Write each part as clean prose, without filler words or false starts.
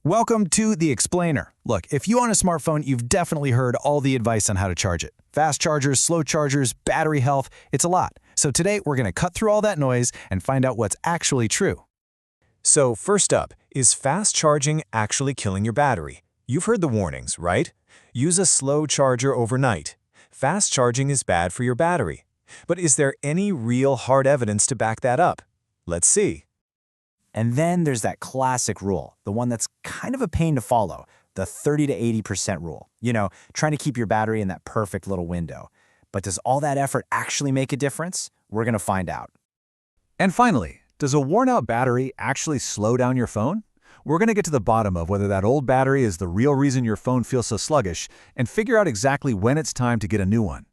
Welcome to The Explainer. Look, if you own a smartphone, you've definitely heard all the advice on how to charge it. Fast chargers, slow chargers, battery health, it's a lot. So today we're going to cut through all that noise and find out what's actually true. So first up, is fast charging actually killing your battery? You've heard the warnings, right? Use a slow charger overnight. Fast charging is bad for your battery. But is there any real hard evidence to back that up? Let's see. And then there's that classic rule, the one that's kind of a pain to follow, the 30 to 80% rule. You know, trying to keep your battery in that perfect little window. But does all that effort actually make a difference? We're going to find out. And finally, does a worn-out battery actually slow down your phone? We're going to get to the bottom of whether that old battery is the real reason your phone feels so sluggish and figure out exactly when it's time to get a new one.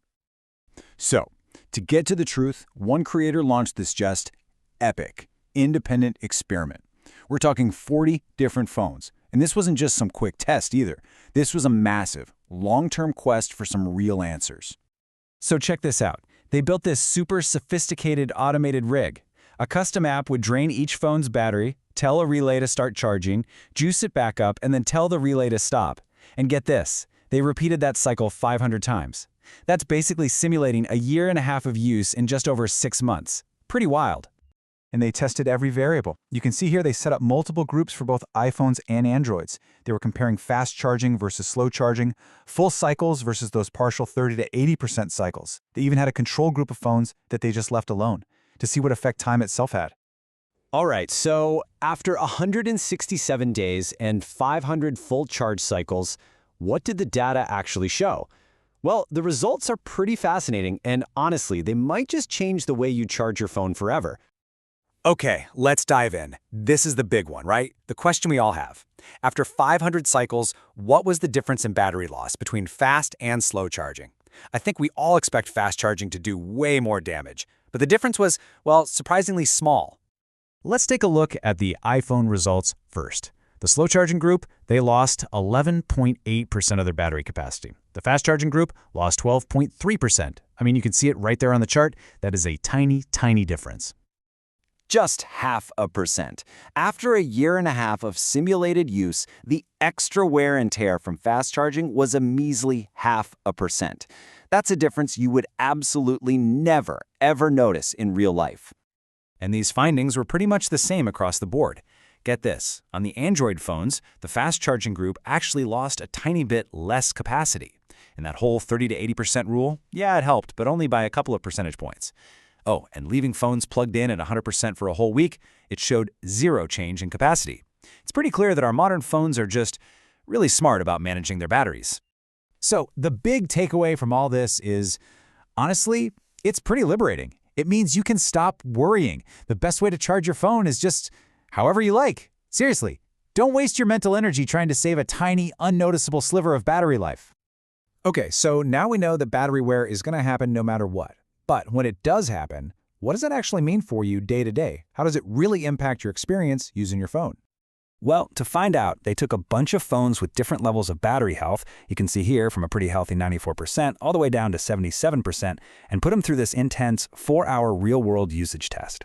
So, to get to the truth, one creator launched this just epic, independent experiment. We're talking 40 different phones. And this wasn't just some quick test either. This was a massive, long-term quest for some real answers. So check this out. They built this super sophisticated automated rig. A custom app would drain each phone's battery, tell a relay to start charging, juice it back up, and then tell the relay to stop. And get this, they repeated that cycle 500 times. That's basically simulating a year and a half of use in just over 6 months. Pretty wild. And they tested every variable. You can see here they set up multiple groups for both iPhones and Androids. They were comparing fast charging versus slow charging, full cycles versus those partial 30 to 80% cycles. They even had a control group of phones that they just left alone to see what effect time itself had. All right, so after 167 days and 500 full charge cycles, what did the data actually show? Well, the results are pretty fascinating, and honestly, they might just change the way you charge your phone forever. Okay, let's dive in. This is the big one, right? The question we all have. After 500 cycles, what was the difference in battery loss between fast and slow charging? I think we all expect fast charging to do way more damage, but the difference was, well, surprisingly small. Let's take a look at the iPhone results first. The slow charging group, they lost 11.8% of their battery capacity. The fast charging group lost 12.3%. I mean, you can see it right there on the chart. That is a tiny, tiny difference. Just 0.5%. After a year and a half of simulated use, the extra wear and tear from fast charging was a measly 0.5%. That's a difference you would absolutely never, ever notice in real life. And these findings were pretty much the same across the board. Get this, on the Android phones, the fast charging group actually lost a tiny bit less capacity. And that whole 30 to 80% rule, yeah, it helped, but only by a couple of percentage points. Oh, and leaving phones plugged in at 100% for a whole week, it showed zero change in capacity. It's pretty clear that our modern phones are just really smart about managing their batteries. So the big takeaway from all this is, honestly, it's pretty liberating. It means you can stop worrying. The best way to charge your phone is just however you like. Seriously, don't waste your mental energy trying to save a tiny, unnoticeable sliver of battery life. Okay, so now we know that battery wear is going to happen no matter what. But when it does happen, what does that actually mean for you day to day? How does it really impact your experience using your phone? Well, to find out, they took a bunch of phones with different levels of battery health, you can see here from a pretty healthy 94% all the way down to 77%, and put them through this intense 4-hour real-world usage test.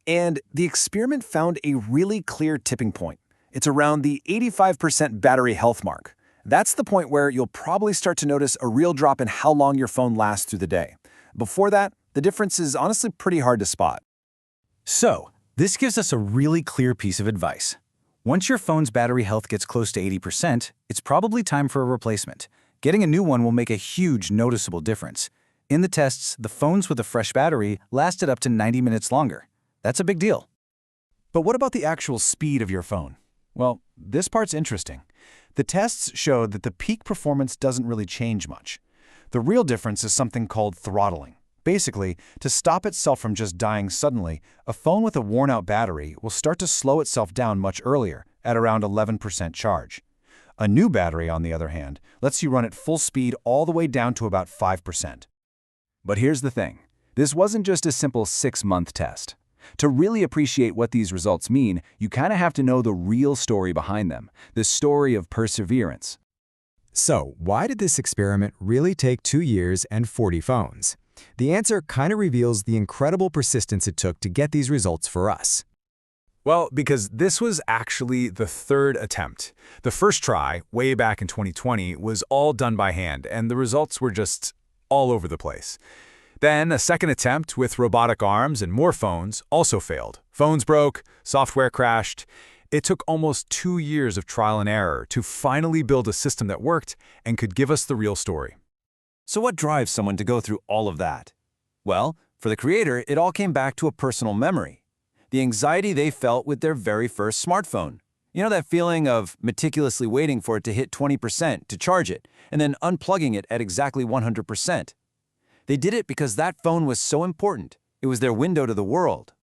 And the experiment found a really clear tipping point. It's around the 85% battery health mark. That's the point where you'll probably start to notice a real drop in how long your phone lasts through the day. Before that, the difference is honestly pretty hard to spot. So, this gives us a really clear piece of advice. Once your phone's battery health gets close to 80%, it's probably time for a replacement. Getting a new one will make a huge noticeable difference. In the tests, the phones with a fresh battery lasted up to 90 minutes longer. That's a big deal. But what about the actual speed of your phone? Well, this part's interesting. The tests showed that the peak performance doesn't really change much. The real difference is something called throttling. Basically, to stop itself from just dying suddenly, a phone with a worn-out battery will start to slow itself down much earlier, at around 11% charge. A new battery, on the other hand, lets you run at full speed all the way down to about 5%. But here's the thing. This wasn't just a simple 6-month test. To really appreciate what these results mean, you kind of have to know the real story behind them, the story of perseverance. So, why did this experiment really take 2 years and 40 phones? The answer kind of reveals the incredible persistence it took to get these results for us. Well, because this was actually the third attempt. The first try, way back in 2020, was all done by hand, and the results were just all over the place. Then a second attempt with robotic arms and more phones also failed. Phones broke, software crashed. It took almost 2 years of trial and error to finally build a system that worked and could give us the real story. So what drives someone to go through all of that? Well, for the creator, it all came back to a personal memory. The anxiety they felt with their very first smartphone. You know that feeling of meticulously waiting for it to hit 20% to charge it, and then unplugging it at exactly 100%. They did it because that phone was so important. It was their window to the world.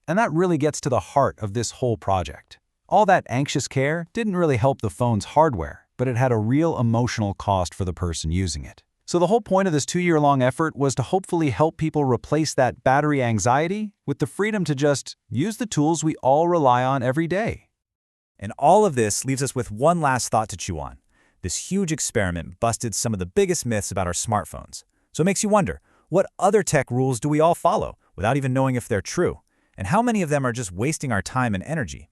And that really gets to the heart of this whole project. All that anxious care didn't really help the phone's hardware, but it had a real emotional cost for the person using it. So the whole point of this 2-year-long effort was to hopefully help people replace that battery anxiety with the freedom to just use the tools we all rely on every day. And all of this leaves us with one last thought to chew on. This huge experiment busted some of the biggest myths about our smartphones. So it makes you wonder, what other tech rules do we all follow without even knowing if they're true? And how many of them are just wasting our time and energy?